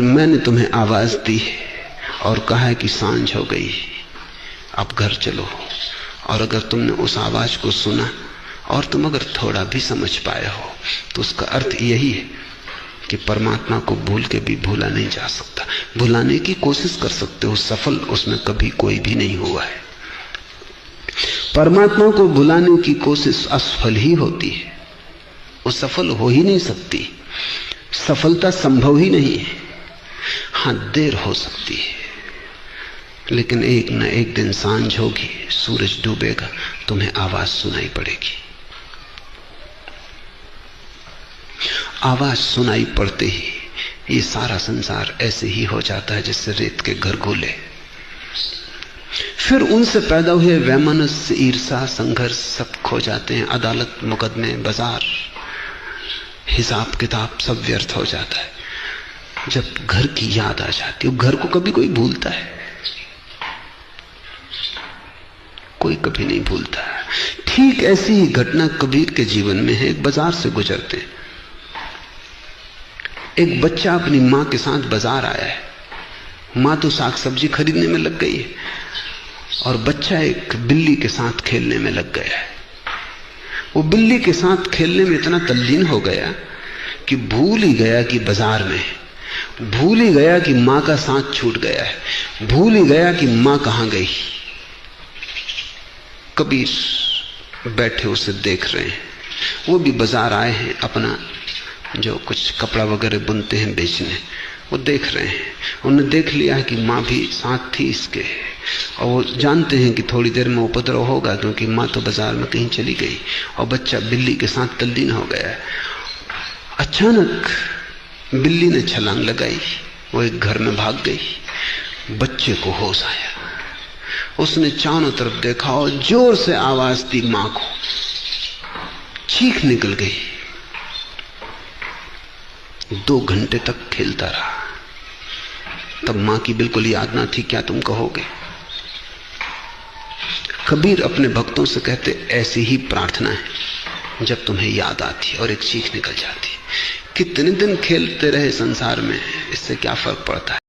मैंने तुम्हें आवाज दी और कहा है कि सांझ हो गई, अब घर चलो। और अगर तुमने उस आवाज को सुना और तुम अगर थोड़ा भी समझ पाए हो तो उसका अर्थ यही है कि परमात्मा को भूल के भी भूला नहीं जा सकता। भुलाने की कोशिश कर सकते हो, सफल उसमें कभी कोई भी नहीं हुआ है। परमात्मा को भुलाने की कोशिश असफल ही होती है, वो सफल हो ही नहीं सकती। सफलता संभव ही नहीं है। हाँ, देर हो सकती है, लेकिन एक न एक दिन सांझ होगी, सूरज डूबेगा, तुम्हें आवाज सुनाई पड़ेगी। आवाज सुनाई पड़ते ही ये सारा संसार ऐसे ही हो जाता है जैसे रेत के घर घोले। फिर उनसे पैदा हुए वैमनस्य, ईर्षा, संघर्ष सब खो जाते हैं। अदालत, मुकदमे, बाजार, हिसाब किताब सब व्यर्थ हो जाता है जब घर की याद आ जाती है। घर को कभी कोई भूलता है? कोई कभी नहीं भूलता। ठीक ऐसी ही घटना कबीर के जीवन में है। एक बाजार से गुजरते हैं, एक बच्चा अपनी मां के साथ बाजार आया है। मां तो साग सब्जी खरीदने में लग गई है और बच्चा एक बिल्ली के साथ खेलने में लग गया है। वो बिल्ली के साथ खेलने में इतना तल्लीन हो गया कि भूल ही गया कि बाजार में, भूल ही गया कि मां का साथ छूट गया है, भूल ही गया कि मां कहां गई। कबीर बैठे उसे देख रहे हैं। वो भी बाजार आए हैं अपना जो कुछ कपड़ा वगैरह बुनते हैं बेचने, वो देख रहे हैं। उन्होंने देख लिया है कि मां भी साथ थी इसके, और वो जानते हैं कि थोड़ी देर में उपद्रव होगा क्योंकि मां तो बाजार में कहीं चली गई और बच्चा बिल्ली के साथ तल्लीन हो गया है। अचानक बिल्ली ने छलांग लगाई, वो एक घर में भाग गई। बच्चे को होश आया, उसने चारों तरफ देखा और जोर से आवाज दी मां को। चीख निकल गई। 2 घंटे तक खेलता रहा। तब मां की बिल्कुल याद ना थी। क्या तुम कहोगे? कबीर अपने भक्तों से कहते, ऐसी ही प्रार्थना है जब तुम्हें याद आती और एक चीख निकल जाती। कितने दिन खेलते रहे संसार में, इससे क्या फर्क पड़ता है?